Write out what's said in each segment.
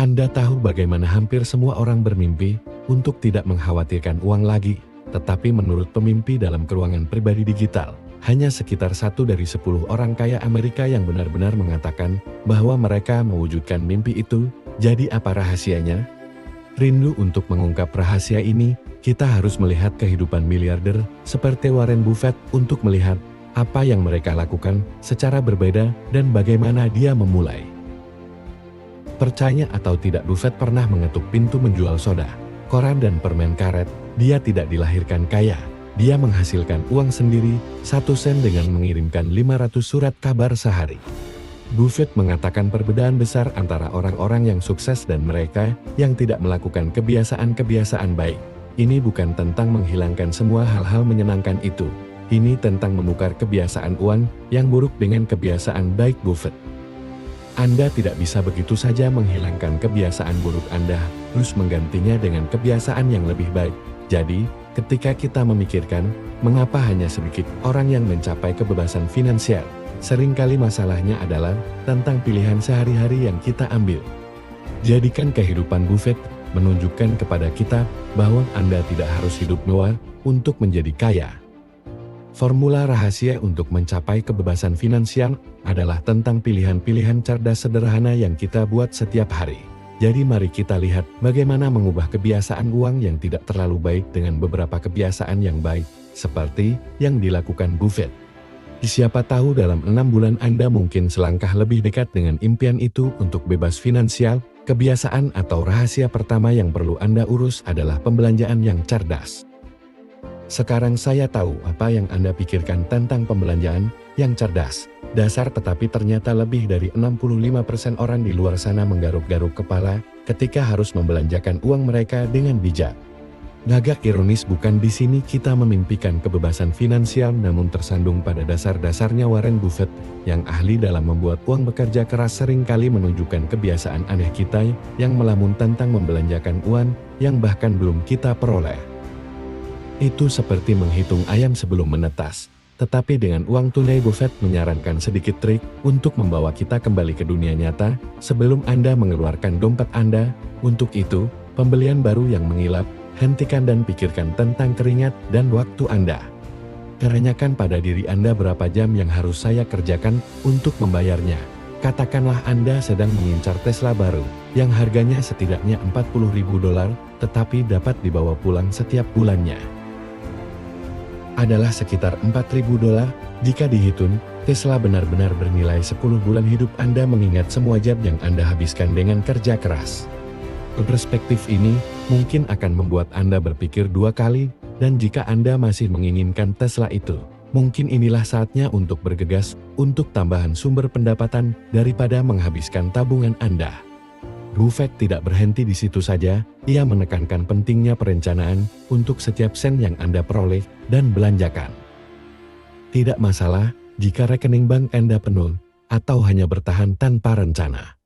Anda tahu bagaimana hampir semua orang bermimpi untuk tidak mengkhawatirkan uang lagi, tetapi menurut pemimpi dalam keruangan pribadi digital, hanya sekitar 1 dari 10 orang kaya Amerika yang benar-benar mengatakan bahwa mereka mewujudkan mimpi itu. Jadi apa rahasianya? Rindu untuk mengungkap rahasia ini, kita harus melihat kehidupan miliarder seperti Warren Buffett untuk melihat apa yang mereka lakukan secara berbeda dan bagaimana dia memulai. Percaya atau tidak, Buffett pernah mengetuk pintu menjual soda, koran dan permen karet. Dia tidak dilahirkan kaya. Dia menghasilkan uang sendiri 1 sen dengan mengirimkan 500 surat kabar sehari. Buffett mengatakan perbedaan besar antara orang-orang yang sukses dan mereka yang tidak melakukan kebiasaan-kebiasaan baik. Ini bukan tentang menghilangkan semua hal-hal menyenangkan itu. Ini tentang menukar kebiasaan uang yang buruk dengan kebiasaan baik Buffett. Anda tidak bisa begitu saja menghilangkan kebiasaan buruk Anda, terus menggantinya dengan kebiasaan yang lebih baik. Jadi, ketika kita memikirkan, mengapa hanya sedikit orang yang mencapai kebebasan finansial, seringkali masalahnya adalah tentang pilihan sehari-hari yang kita ambil. Jadikan kehidupan Buffett menunjukkan kepada kita bahwa Anda tidak harus hidup mewah untuk menjadi kaya. Formula rahasia untuk mencapai kebebasan finansial adalah tentang pilihan-pilihan cerdas sederhana yang kita buat setiap hari. Jadi mari kita lihat bagaimana mengubah kebiasaan uang yang tidak terlalu baik dengan beberapa kebiasaan yang baik, seperti yang dilakukan Buffett. Siapa tahu dalam 6 bulan Anda mungkin selangkah lebih dekat dengan impian itu untuk bebas finansial. Kebiasaan atau rahasia pertama yang perlu Anda urus adalah pembelanjaan yang cerdas. Sekarang saya tahu apa yang Anda pikirkan tentang pembelanjaan yang cerdas. Dasar, tetapi ternyata lebih dari 65% orang di luar sana menggaruk-garuk kepala ketika harus membelanjakan uang mereka dengan bijak. Agak ironis bukan, di sini kita memimpikan kebebasan finansial namun tersandung pada dasar-dasarnya Warren Buffett yang ahli dalam membuat uang bekerja keras seringkali menunjukkan kebiasaan aneh kita yang melamun tentang membelanjakan uang yang bahkan belum kita peroleh. Itu seperti menghitung ayam sebelum menetas. Tetapi dengan uang tunai, Buffett menyarankan sedikit trik untuk membawa kita kembali ke dunia nyata sebelum Anda mengeluarkan dompet Anda. Untuk itu, pembelian baru yang mengilap, hentikan dan pikirkan tentang keringat dan waktu Anda. Tanyakan pada diri Anda berapa jam yang harus saya kerjakan untuk membayarnya. Katakanlah Anda sedang mengincar Tesla baru, yang harganya setidaknya $40.000, tetapi dapat dibawa pulang setiap bulannya. Adalah sekitar $4.000, jika dihitung, Tesla benar-benar bernilai 10 bulan hidup Anda mengingat semua jam yang Anda habiskan dengan kerja keras. Perspektif ini mungkin akan membuat Anda berpikir 2 kali, dan jika Anda masih menginginkan Tesla itu, mungkin inilah saatnya untuk bergegas untuk tambahan sumber pendapatan daripada menghabiskan tabungan Anda. Buffett tidak berhenti di situ saja, ia menekankan pentingnya perencanaan untuk setiap sen yang Anda peroleh dan belanjakan. Tidak masalah jika rekening bank Anda penuh, atau hanya bertahan tanpa rencana.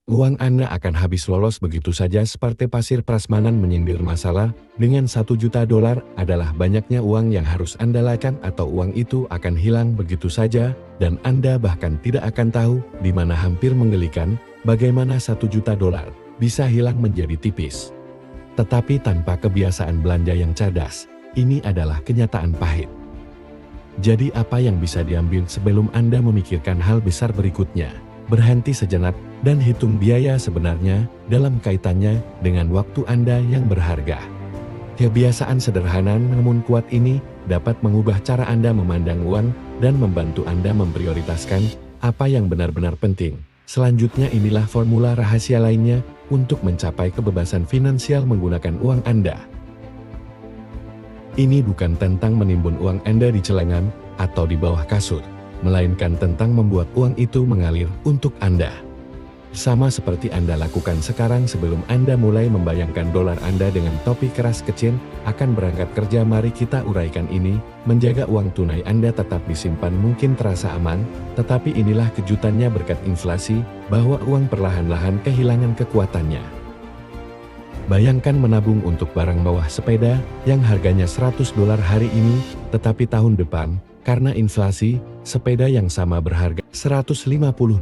Uang Anda akan habis lolos begitu saja seperti pasir prasmanan menyindir masalah. Dengan $1 juta adalah banyaknya uang yang harus Anda lakukan, atau uang itu akan hilang begitu saja, dan Anda bahkan tidak akan tahu di mana. Hampir menggelikan bagaimana $1 juta bisa hilang menjadi tipis. Tetapi tanpa kebiasaan belanja yang cerdas, ini adalah kenyataan pahit. Jadi apa yang bisa diambil sebelum Anda memikirkan hal besar berikutnya? Berhenti sejenak dan hitung biaya sebenarnya dalam kaitannya dengan waktu Anda yang berharga. Kebiasaan sederhana namun kuat ini dapat mengubah cara Anda memandang uang dan membantu Anda memprioritaskan apa yang benar-benar penting. Selanjutnya inilah formula rahasia lainnya untuk mencapai kebebasan finansial menggunakan uang Anda. Ini bukan tentang menimbun uang Anda di celengan atau di bawah kasur, melainkan tentang membuat uang itu mengalir untuk Anda. Sama seperti Anda lakukan sekarang sebelum Anda mulai membayangkan dolar Anda dengan topi keras kecil akan berangkat kerja. Mari kita uraikan ini. Menjaga uang tunai Anda tetap disimpan mungkin terasa aman, tetapi inilah kejutannya berkat inflasi, bahwa uang perlahan-lahan kehilangan kekuatannya. Bayangkan menabung untuk barang bawah sepeda yang harganya $100 hari ini, tetapi tahun depan, karena inflasi, sepeda yang sama berharga $150.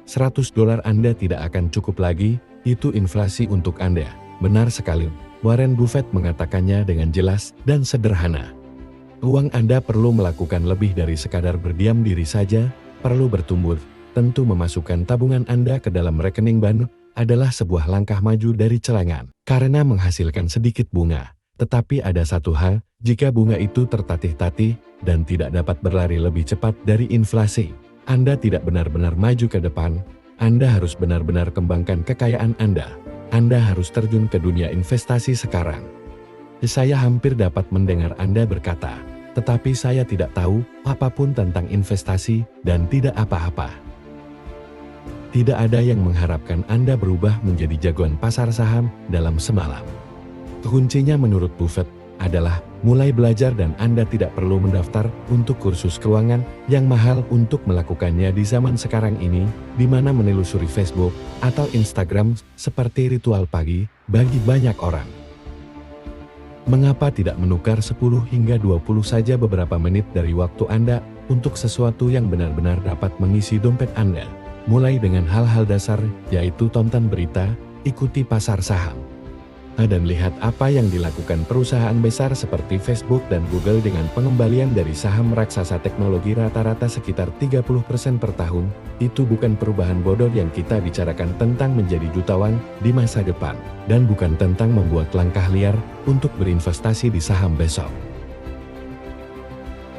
$100 Anda tidak akan cukup lagi Itu inflasi untuk Anda. Benar sekali. Warren Buffett mengatakannya dengan jelas dan sederhana. Uang Anda perlu melakukan lebih dari sekadar berdiam diri saja, perlu bertumbuh. Tentu memasukkan tabungan Anda ke dalam rekening bank adalah sebuah langkah maju dari celengan, karena menghasilkan sedikit bunga. Tetapi ada satu hal, jika bunga itu tertatih-tatih dan tidak dapat berlari lebih cepat dari inflasi, Anda tidak benar-benar maju ke depan. Anda harus benar-benar kembangkan kekayaan Anda. Anda harus terjun ke dunia investasi sekarang. Saya hampir dapat mendengar Anda berkata, tetapi saya tidak tahu apapun tentang investasi dan tidak apa-apa. Tidak ada yang mengharapkan Anda berubah menjadi jagoan pasar saham dalam semalam. Kuncinya menurut Buffett adalah mulai belajar dan Anda tidak perlu mendaftar untuk kursus keuangan yang mahal untuk melakukannya di zaman sekarang ini, di mana menelusuri Facebook atau Instagram seperti ritual pagi bagi banyak orang. Mengapa tidak menukar 10 hingga 20 saja beberapa menit dari waktu Anda untuk sesuatu yang benar-benar dapat mengisi dompet Anda? Mulai dengan hal-hal dasar, yaitu tonton berita, ikuti pasar saham, dan lihat apa yang dilakukan perusahaan besar seperti Facebook dan Google dengan pengembalian dari saham raksasa teknologi rata-rata sekitar 30% per tahun. Itu bukan perubahan bodoh yang kita bicarakan tentang menjadi jutawan di masa depan, dan bukan tentang membuat langkah liar untuk berinvestasi di saham besok.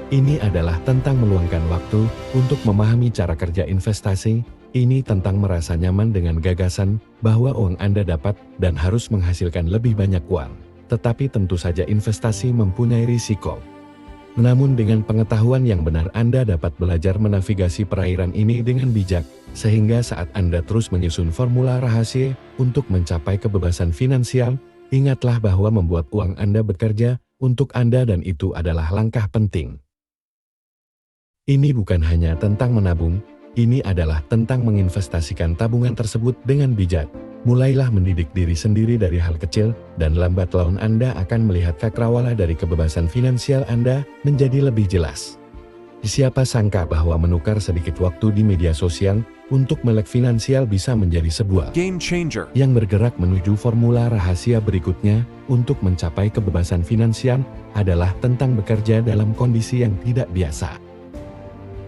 Ini adalah tentang meluangkan waktu untuk memahami cara kerja investasi. Ini tentang merasa nyaman dengan gagasan bahwa uang Anda dapat dan harus menghasilkan lebih banyak uang. Tetapi tentu saja investasi mempunyai risiko. Namun dengan pengetahuan yang benar Anda dapat belajar menavigasi perairan ini dengan bijak, sehingga saat Anda terus menyusun formula rahasia untuk mencapai kebebasan finansial, ingatlah bahwa membuat uang Anda bekerja untuk Anda dan itu adalah langkah penting. Ini bukan hanya tentang menabung, ini adalah tentang menginvestasikan tabungan tersebut dengan bijak. Mulailah mendidik diri sendiri dari hal kecil, dan lambat laun Anda akan melihat cakrawala dari kebebasan finansial Anda menjadi lebih jelas. Siapa sangka bahwa menukar sedikit waktu di media sosial untuk melek finansial bisa menjadi sebuah game changer yang bergerak menuju formula rahasia berikutnya untuk mencapai kebebasan finansial adalah tentang bekerja dalam kondisi yang tidak biasa.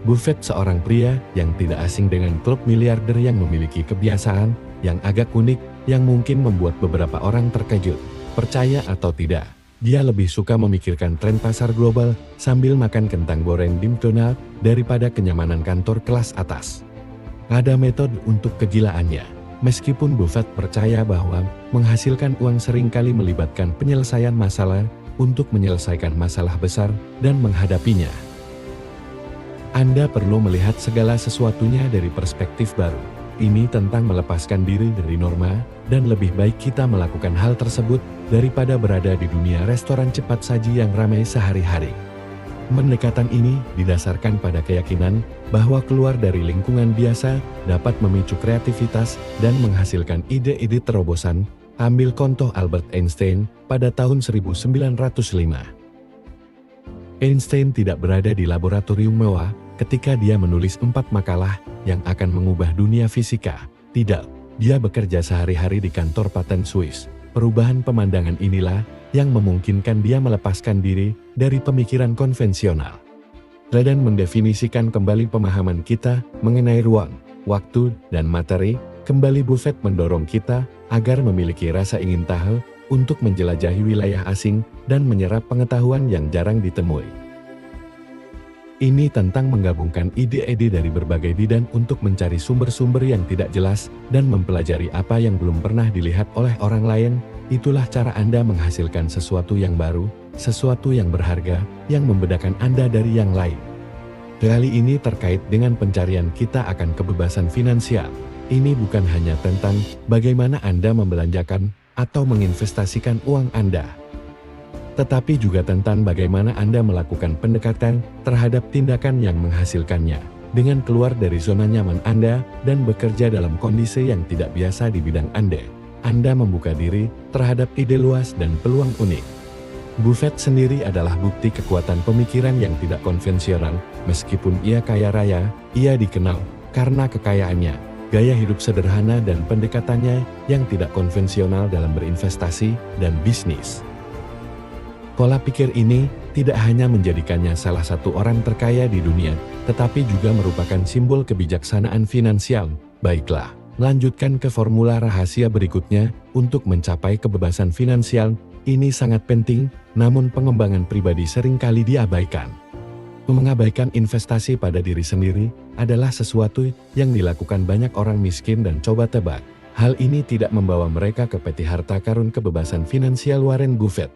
Buffett seorang pria yang tidak asing dengan klub miliarder yang memiliki kebiasaan yang agak unik yang mungkin membuat beberapa orang terkejut. Percaya atau tidak, dia lebih suka memikirkan tren pasar global sambil makan kentang goreng di McDonald's daripada kenyamanan kantor kelas atas. Ada metode untuk kegilaannya. Meskipun Buffett percaya bahwa menghasilkan uang seringkali melibatkan penyelesaian masalah untuk menyelesaikan masalah besar dan menghadapinya. Anda perlu melihat segala sesuatunya dari perspektif baru. Ini tentang melepaskan diri dari norma, dan lebih baik kita melakukan hal tersebut daripada berada di dunia restoran cepat saji yang ramai sehari-hari. Pendekatan ini didasarkan pada keyakinan bahwa keluar dari lingkungan biasa dapat memicu kreativitas dan menghasilkan ide-ide terobosan. Ambil contoh Albert Einstein pada tahun 1905. Einstein tidak berada di laboratorium mewah ketika dia menulis 4 makalah yang akan mengubah dunia fisika. Tidak, dia bekerja sehari-hari di kantor paten Swiss. Perubahan pemandangan inilah yang memungkinkan dia melepaskan diri dari pemikiran konvensional dan mendefinisikan kembali pemahaman kita mengenai ruang, waktu, dan materi. Kembali Buffett mendorong kita agar memiliki rasa ingin tahu untuk menjelajahi wilayah asing dan menyerap pengetahuan yang jarang ditemui. Ini tentang menggabungkan ide-ide dari berbagai bidang untuk mencari sumber-sumber yang tidak jelas dan mempelajari apa yang belum pernah dilihat oleh orang lain. Itulah cara Anda menghasilkan sesuatu yang baru, sesuatu yang berharga, yang membedakan Anda dari yang lain. Kali ini terkait dengan pencarian kita akan kebebasan finansial. Ini bukan hanya tentang bagaimana Anda membelanjakan atau menginvestasikan uang Anda, tetapi juga tentang bagaimana Anda melakukan pendekatan terhadap tindakan yang menghasilkannya, dengan keluar dari zona nyaman Anda dan bekerja dalam kondisi yang tidak biasa di bidang Anda. Anda membuka diri terhadap ide luas dan peluang unik. Buffett sendiri adalah bukti kekuatan pemikiran yang tidak konvensional. Meskipun ia kaya raya, ia dikenal karena kekayaannya. gaya hidup sederhana dan pendekatannya yang tidak konvensional dalam berinvestasi dan bisnis. Pola pikir ini tidak hanya menjadikannya salah satu orang terkaya di dunia, tetapi juga merupakan simbol kebijaksanaan finansial. Baiklah, lanjutkan ke formula rahasia berikutnya untuk mencapai kebebasan finansial. Ini sangat penting, namun pengembangan pribadi seringkali diabaikan. Mengabaikan investasi pada diri sendiri adalah sesuatu yang dilakukan banyak orang miskin dan coba tebak. Hal ini tidak membawa mereka ke peti harta karun kebebasan finansial Warren Buffett.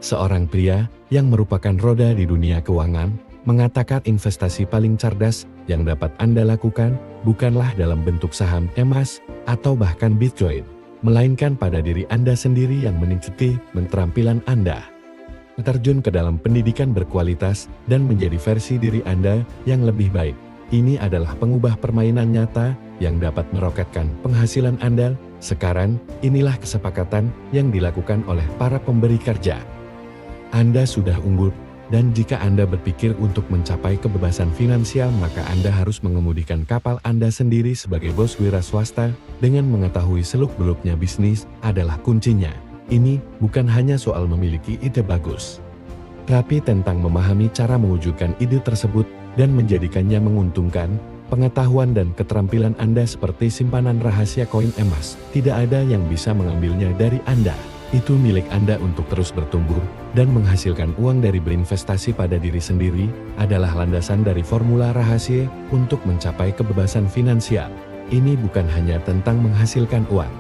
Seorang pria yang merupakan roda di dunia keuangan, mengatakan investasi paling cerdas yang dapat Anda lakukan bukanlah dalam bentuk saham emas atau bahkan Bitcoin, melainkan pada diri Anda sendiri yang meningkatkan keterampilan Anda. Terjun ke dalam pendidikan berkualitas dan menjadi versi diri Anda yang lebih baik. Ini adalah pengubah permainan nyata yang dapat meroketkan penghasilan Anda. Sekarang, inilah kesepakatan yang dilakukan oleh para pemberi kerja. Anda sudah unggul, dan jika Anda berpikir untuk mencapai kebebasan finansial, maka Anda harus mengemudikan kapal Anda sendiri sebagai bos wira swasta dengan mengetahui seluk-beluknya bisnis adalah kuncinya. Ini bukan hanya soal memiliki ide bagus, tapi tentang memahami cara mewujudkan ide tersebut dan menjadikannya menguntungkan. Pengetahuan dan keterampilan Anda seperti simpanan rahasia koin emas, tidak ada yang bisa mengambilnya dari Anda. Itu milik Anda untuk terus bertumbuh dan menghasilkan uang dari berinvestasi pada diri sendiri adalah landasan dari formula rahasia untuk mencapai kebebasan finansial. Ini bukan hanya tentang menghasilkan uang,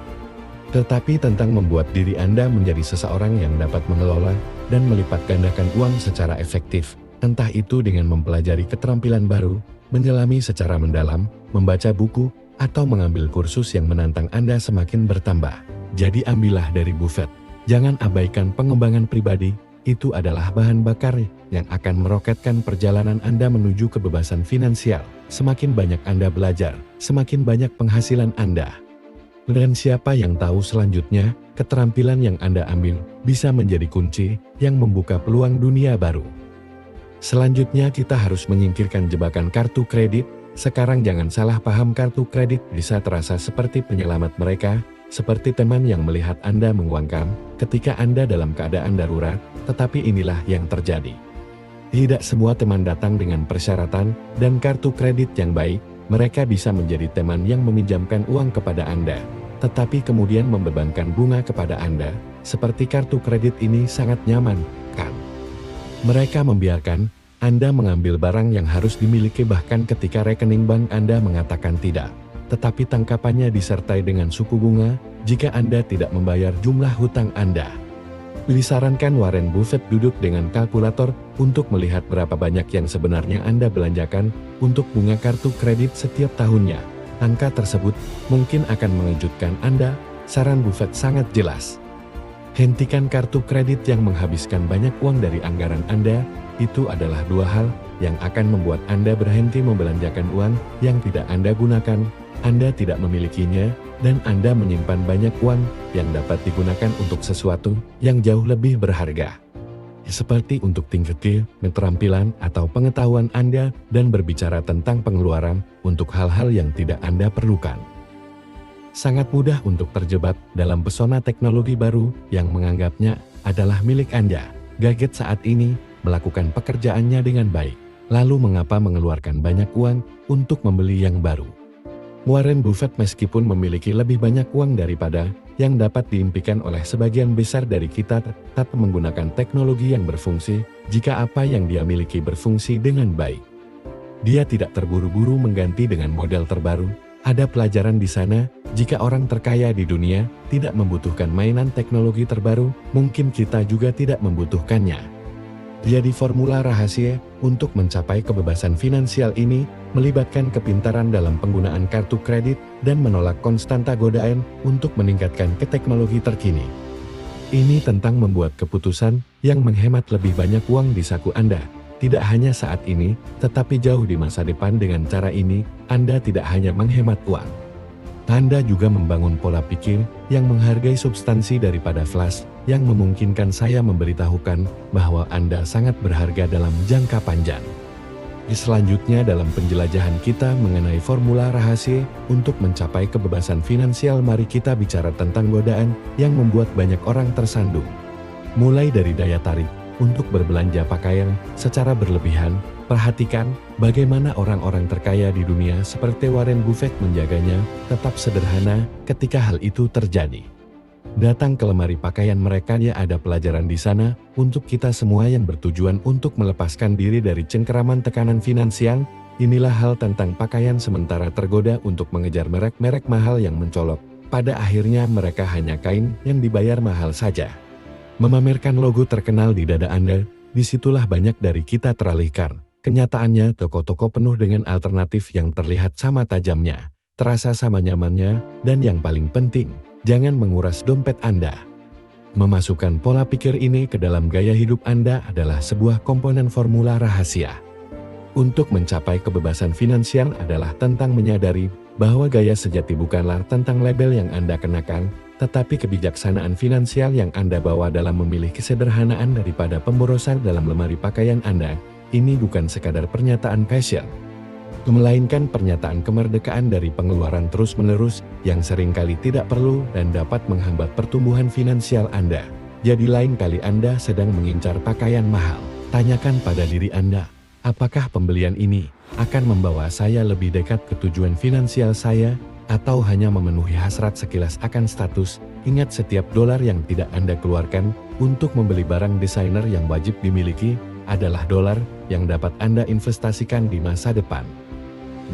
tetapi tentang membuat diri Anda menjadi seseorang yang dapat mengelola dan melipat gandakan uang secara efektif, entah itu dengan mempelajari keterampilan baru, menyelami secara mendalam, membaca buku, atau mengambil kursus yang menantang Anda semakin bertambah. Jadi ambillah dari Buffett. Jangan abaikan pengembangan pribadi, itu adalah bahan bakar yang akan meroketkan perjalanan Anda menuju kebebasan finansial. Semakin banyak Anda belajar, semakin banyak penghasilan Anda. Dan siapa yang tahu selanjutnya, keterampilan yang Anda ambil bisa menjadi kunci yang membuka peluang dunia baru. Selanjutnya kita harus menyingkirkan jebakan kartu kredit. Sekarang jangan salah paham, kartu kredit bisa terasa seperti penyelamat mereka, seperti teman yang melihat Anda menguangkan ketika Anda dalam keadaan darurat, tetapi inilah yang terjadi. Tidak semua teman datang dengan persyaratan dan kartu kredit yang baik. Mereka bisa menjadi teman yang meminjamkan uang kepada Anda, tetapi kemudian membebankan bunga kepada Anda. Seperti kartu kredit ini sangat nyaman, kan? Mereka membiarkan Anda mengambil barang yang harus dimiliki bahkan ketika rekening bank Anda mengatakan tidak. Tetapi tangkapannya disertai dengan suku bunga jika Anda tidak membayar jumlah hutang Anda. Disarankan Warren Buffett duduk dengan kalkulator untuk melihat berapa banyak yang sebenarnya Anda belanjakan untuk bunga kartu kredit setiap tahunnya. Angka tersebut mungkin akan mengejutkan Anda. Saran Buffett sangat jelas. Hentikan kartu kredit yang menghabiskan banyak uang dari anggaran Anda. Itu adalah dua hal yang akan membuat Anda berhenti membelanjakan uang yang tidak Anda gunakan. Anda tidak memilikinya, dan Anda menyimpan banyak uang yang dapat digunakan untuk sesuatu yang jauh lebih berharga. Seperti untuk tingkatkan keterampilan atau pengetahuan Anda dan berbicara tentang pengeluaran untuk hal-hal yang tidak Anda perlukan. Sangat mudah untuk terjebak dalam pesona teknologi baru yang menganggapnya adalah milik Anda. Gadget saat ini melakukan pekerjaannya dengan baik. Lalu mengapa mengeluarkan banyak uang untuk membeli yang baru? Warren Buffett meskipun memiliki lebih banyak uang daripada yang dapat diimpikan oleh sebagian besar dari kita, tetap menggunakan teknologi yang berfungsi jika apa yang dia miliki berfungsi dengan baik. Dia tidak terburu-buru mengganti dengan model terbaru. Ada pelajaran di sana, jika orang terkaya di dunia tidak membutuhkan mainan teknologi terbaru, mungkin kita juga tidak membutuhkannya. Jadi formula rahasia untuk mencapai kebebasan finansial ini melibatkan kepintaran dalam penggunaan kartu kredit dan menolak konstanta godaan untuk meningkatkan ke teknologi terkini. Ini tentang membuat keputusan yang menghemat lebih banyak uang di saku Anda. Tidak hanya saat ini, tetapi jauh di masa depan. Dengan cara ini, Anda tidak hanya menghemat uang. Anda juga membangun pola pikir yang menghargai substansi daripada flash, yang memungkinkan saya memberitahukan bahwa Anda sangat berharga dalam jangka panjang. Selanjutnya dalam penjelajahan kita mengenai formula rahasia untuk mencapai kebebasan finansial, mari kita bicara tentang godaan yang membuat banyak orang tersandung. Mulai dari daya tarik untuk berbelanja pakaian secara berlebihan. Perhatikan bagaimana orang-orang terkaya di dunia seperti Warren Buffett menjaganya tetap sederhana ketika hal itu terjadi. Datang ke lemari pakaian mereka, ya ada pelajaran di sana untuk kita semua yang bertujuan untuk melepaskan diri dari cengkeraman tekanan finansial. Inilah hal tentang pakaian, sementara tergoda untuk mengejar merek-merek mahal yang mencolok. Pada akhirnya mereka hanya kain yang dibayar mahal saja. Memamerkan logo terkenal di dada Anda, disitulah banyak dari kita teralihkan. Kenyataannya toko-toko penuh dengan alternatif yang terlihat sama tajamnya, terasa sama nyamannya, dan yang paling penting, jangan menguras dompet Anda. Memasukkan pola pikir ini ke dalam gaya hidup Anda adalah sebuah komponen formula rahasia. Untuk mencapai kebebasan finansial adalah tentang menyadari bahwa gaya sejati bukanlah tentang label yang Anda kenakan, tetapi kebijaksanaan finansial yang Anda bawa dalam memilih kesederhanaan daripada pemborosan dalam lemari pakaian Anda. Ini bukan sekadar pernyataan passion, melainkan pernyataan kemerdekaan dari pengeluaran terus-menerus yang seringkali tidak perlu dan dapat menghambat pertumbuhan finansial Anda. Jadi lain kali Anda sedang mengincar pakaian mahal, tanyakan pada diri Anda, apakah pembelian ini akan membawa saya lebih dekat ke tujuan finansial saya, atau hanya memenuhi hasrat sekilas akan status? Ingat, setiap dolar yang tidak Anda keluarkan untuk membeli barang desainer yang wajib dimiliki adalah dolar yang dapat Anda investasikan di masa depan.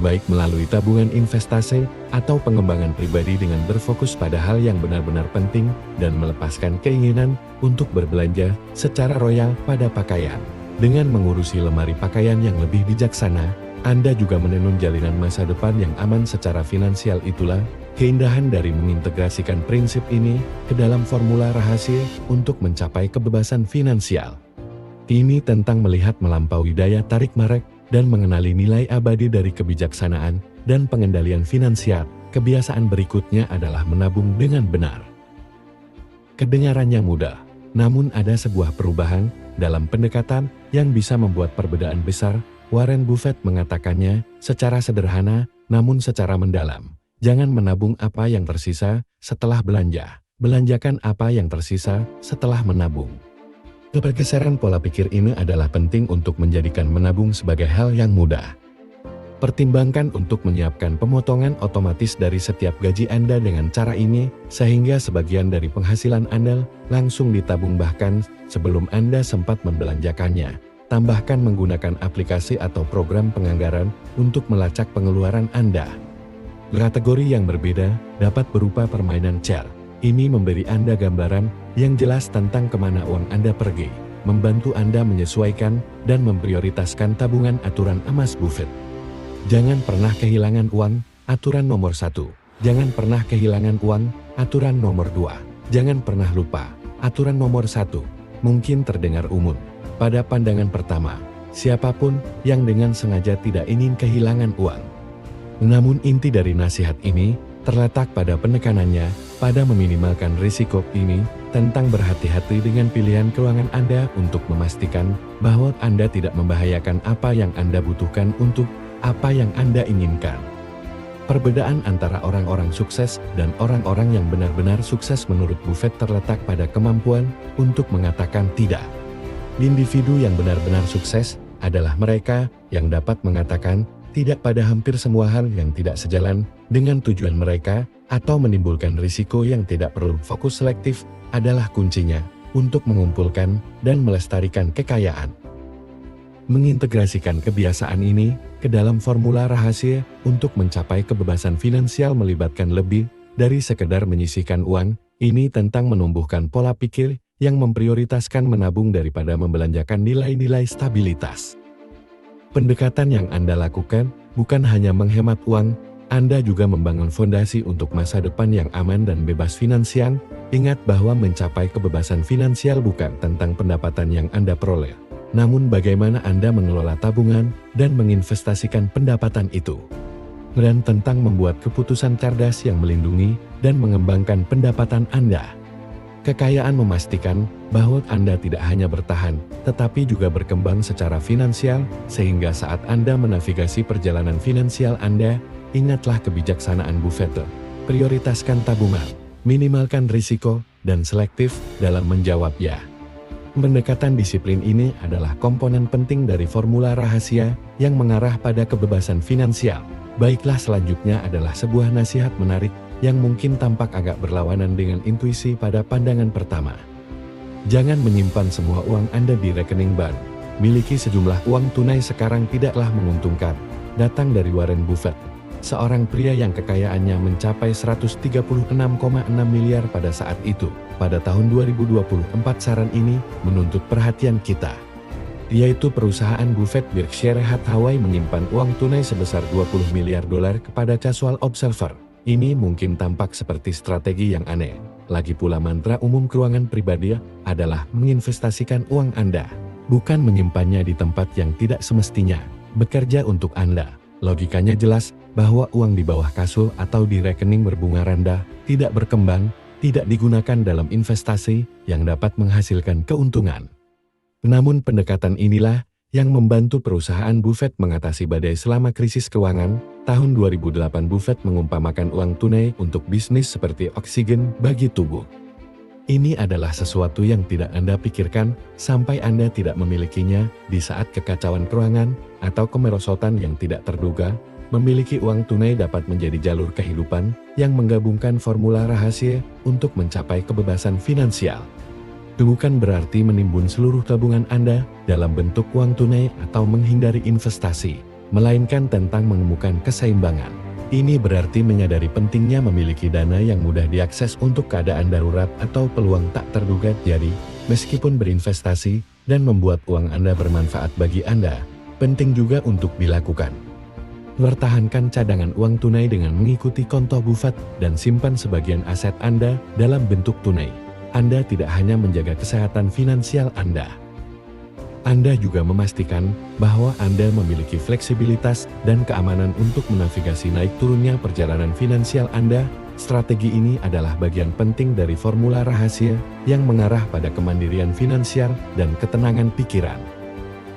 Baik melalui tabungan investasi atau pengembangan pribadi dengan berfokus pada hal yang benar-benar penting dan melepaskan keinginan untuk berbelanja secara royal pada pakaian. Dengan mengurusi lemari pakaian yang lebih bijaksana, Anda juga menenun jalinan masa depan yang aman secara finansial. Itulah keindahan dari mengintegrasikan prinsip ini ke dalam formula rahasia untuk mencapai kebebasan finansial. Ini tentang melihat melampaui daya tarik marek dan mengenali nilai abadi dari kebijaksanaan dan pengendalian finansial. Kebiasaan berikutnya adalah menabung dengan benar. Kedengarannya mudah, namun ada sebuah perubahan dalam pendekatan yang bisa membuat perbedaan besar. Warren Buffett mengatakannya secara sederhana namun secara mendalam. Jangan menabung apa yang tersisa setelah belanja. Belanjakan apa yang tersisa setelah menabung. Pergeseran pola pikir ini adalah penting untuk menjadikan menabung sebagai hal yang mudah. Pertimbangkan untuk menyiapkan pemotongan otomatis dari setiap gaji Anda dengan cara ini, sehingga sebagian dari penghasilan Anda langsung ditabung bahkan sebelum Anda sempat membelanjakannya. Tambahkan menggunakan aplikasi atau program penganggaran untuk melacak pengeluaran Anda. Kategori yang berbeda dapat berupa permainan cer. Ini memberi Anda gambaran yang jelas tentang kemana uang Anda pergi, membantu Anda menyesuaikan dan memprioritaskan tabungan. Aturan emas Buffett. Jangan pernah kehilangan uang, aturan nomor 1. Jangan pernah kehilangan uang, aturan nomor 2. Jangan pernah lupa, aturan nomor 1. Mungkin terdengar umum pada pandangan pertama, siapapun yang dengan sengaja tidak ingin kehilangan uang. Namun inti dari nasihat ini terletak pada penekanannya pada meminimalkan risiko. Ini tentang berhati-hati dengan pilihan keuangan Anda untuk memastikan bahwa Anda tidak membahayakan apa yang Anda butuhkan untuk apa yang Anda inginkan. Perbedaan antara orang-orang sukses dan orang-orang yang benar-benar sukses menurut Buffett terletak pada kemampuan untuk mengatakan tidak. Individu yang benar-benar sukses adalah mereka yang dapat mengatakan tidak pada hampir semua hal yang tidak sejalan dengan tujuan mereka atau menimbulkan risiko yang tidak perlu. Fokus selektif adalah kuncinya untuk mengumpulkan dan melestarikan kekayaan. Mengintegrasikan kebiasaan ini ke dalam formula rahasia untuk mencapai kebebasan finansial melibatkan lebih dari sekedar menyisihkan uang. Ini tentang menumbuhkan pola pikir yang memprioritaskan menabung daripada membelanjakan nilai-nilai stabilitas. Pendekatan yang Anda lakukan bukan hanya menghemat uang, Anda juga membangun fondasi untuk masa depan yang aman dan bebas finansial. Ingat bahwa mencapai kebebasan finansial bukan tentang pendapatan yang Anda peroleh, namun bagaimana Anda mengelola tabungan dan menginvestasikan pendapatan itu. Dan tentang membuat keputusan cerdas yang melindungi dan mengembangkan pendapatan Anda. Kekayaan memastikan bahwa Anda tidak hanya bertahan, tetapi juga berkembang secara finansial, sehingga saat Anda menavigasi perjalanan finansial Anda, ingatlah kebijaksanaan Buffett. Prioritaskan tabungan, minimalkan risiko, dan selektif dalam menjawab ya. Pendekatan disiplin ini adalah komponen penting dari formula rahasia yang mengarah pada kebebasan finansial. Baiklah, selanjutnya adalah sebuah nasihat menarik yang mungkin tampak agak berlawanan dengan intuisi pada pandangan pertama. Jangan menyimpan semua uang Anda di rekening bank. Miliki sejumlah uang tunai sekarang tidaklah menguntungkan. Datang dari Warren Buffett, seorang pria yang kekayaannya mencapai 136,6 miliar pada saat itu. Pada tahun 2024, saran ini menuntut perhatian kita, yaitu perusahaan Buffett Berkshire Hathaway menyimpan uang tunai sebesar 20 miliar dolar kepada Casual Observer. Ini mungkin tampak seperti strategi yang aneh. Lagi pula mantra umum keuangan pribadi adalah menginvestasikan uang Anda, bukan menyimpannya di tempat yang tidak semestinya bekerja untuk Anda. Logikanya jelas bahwa uang di bawah kasur atau di rekening berbunga rendah tidak berkembang, tidak digunakan dalam investasi yang dapat menghasilkan keuntungan. Namun pendekatan inilah yang membantu perusahaan Buffett mengatasi badai selama krisis keuangan. Tahun 2008 Buffett mengumpamakan uang tunai untuk bisnis seperti oksigen bagi tubuh. Ini adalah sesuatu yang tidak Anda pikirkan sampai Anda tidak memilikinya di saat kekacauan keuangan atau kemerosotan yang tidak terduga. Memiliki uang tunai dapat menjadi jalur kehidupan yang menggabungkan formula rahasia untuk mencapai kebebasan finansial. Bukan berarti menimbun seluruh tabungan Anda dalam bentuk uang tunai atau menghindari investasi, melainkan tentang menemukan keseimbangan. Ini berarti menyadari pentingnya memiliki dana yang mudah diakses untuk keadaan darurat atau peluang tak terduga. Jadi, meskipun berinvestasi dan membuat uang Anda bermanfaat bagi Anda, penting juga untuk dilakukan. Pertahankan cadangan uang tunai dengan mengikuti konto Buffett dan simpan sebagian aset Anda dalam bentuk tunai. Anda tidak hanya menjaga kesehatan finansial Anda juga memastikan bahwa Anda memiliki fleksibilitas dan keamanan untuk menavigasi naik turunnya perjalanan finansial Anda. Strategi ini adalah bagian penting dari formula rahasia yang mengarah pada kemandirian finansial dan ketenangan pikiran.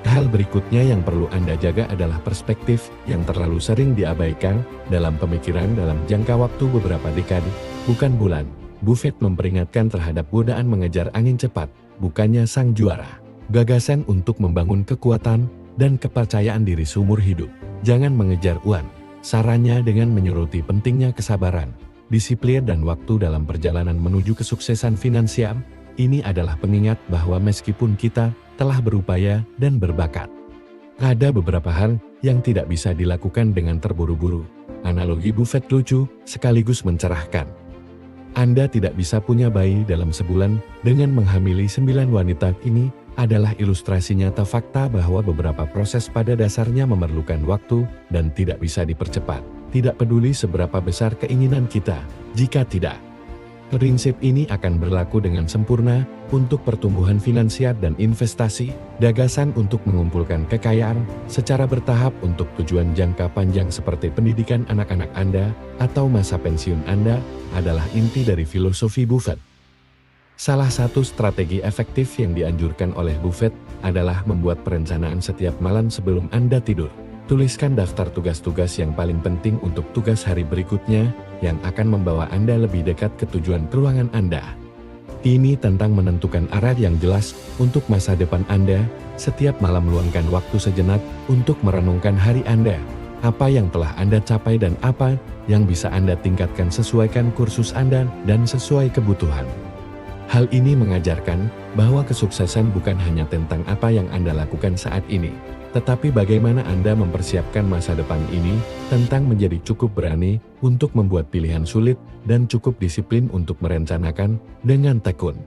Hal berikutnya yang perlu Anda jaga adalah perspektif yang terlalu sering diabaikan dalam pemikiran dalam jangka waktu beberapa dekade, bukan bulan. Buffett memperingatkan terhadap godaan mengejar angin cepat, bukannya sang juara. Gagasan untuk membangun kekuatan dan kepercayaan diri seumur hidup. Jangan mengejar uang. Sarannya dengan menyoroti pentingnya kesabaran, disiplin dan waktu dalam perjalanan menuju kesuksesan finansial. Ini adalah pengingat bahwa meskipun kita telah berupaya dan berbakat, ada beberapa hal yang tidak bisa dilakukan dengan terburu-buru. Analogi Buffett lucu sekaligus mencerahkan. Anda tidak bisa punya bayi dalam sebulan dengan menghamili 9 wanita. Ini adalah ilustrasi nyata fakta bahwa beberapa proses pada dasarnya memerlukan waktu dan tidak bisa dipercepat. Tidak peduli seberapa besar keinginan kita, jika tidak, prinsip ini akan berlaku dengan sempurna untuk pertumbuhan finansial dan investasi. Gagasan untuk mengumpulkan kekayaan secara bertahap untuk tujuan jangka panjang seperti pendidikan anak-anak Anda atau masa pensiun Anda adalah inti dari filosofi Buffett. Salah satu strategi efektif yang dianjurkan oleh Buffett adalah membuat perencanaan setiap malam sebelum Anda tidur. Tuliskan daftar tugas-tugas yang paling penting untuk tugas hari berikutnya yang akan membawa Anda lebih dekat ke tujuan keuangan Anda. Ini tentang menentukan arah yang jelas untuk masa depan Anda. Setiap malam luangkan waktu sejenak untuk merenungkan hari Anda. Apa yang telah Anda capai dan apa yang bisa Anda tingkatkan. Sesuaikan kursus Anda dan sesuai kebutuhan. Hal ini mengajarkan bahwa kesuksesan bukan hanya tentang apa yang Anda lakukan saat ini, tetapi bagaimana Anda mempersiapkan masa depan ini, tentang menjadi cukup berani untuk membuat pilihan sulit dan cukup disiplin untuk merencanakan dengan tekun.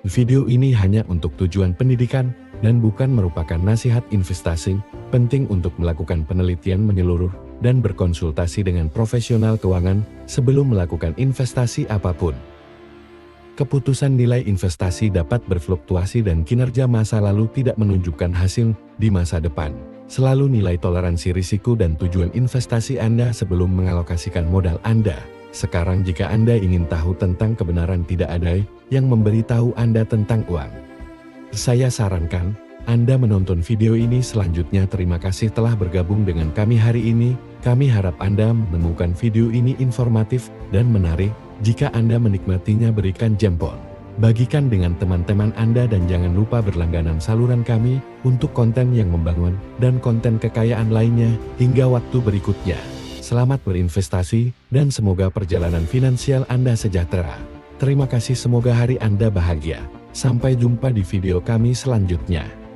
Video ini hanya untuk tujuan pendidikan dan bukan merupakan nasihat investasi. Penting untuk melakukan penelitian menyeluruh dan berkonsultasi dengan profesional keuangan sebelum melakukan investasi apapun. Keputusan nilai investasi dapat berfluktuasi dan kinerja masa lalu tidak menunjukkan hasil di masa depan. Selalu nilai toleransi risiko dan tujuan investasi Anda sebelum mengalokasikan modal Anda. Sekarang jika Anda ingin tahu tentang kebenaran tidak ada yang memberitahu Anda tentang uang. Saya sarankan, Anda menonton video ini selanjutnya. Terima kasih telah bergabung dengan kami hari ini. Kami harap Anda menemukan video ini informatif dan menarik. Jika Anda menikmatinya berikan jempol. Bagikan dengan teman-teman Anda dan jangan lupa berlangganan saluran kami untuk konten yang membangun dan konten kekayaan lainnya hingga waktu berikutnya. Selamat berinvestasi dan semoga perjalanan finansial Anda sejahtera. Terima kasih, semoga hari Anda bahagia. Sampai jumpa di video kami selanjutnya.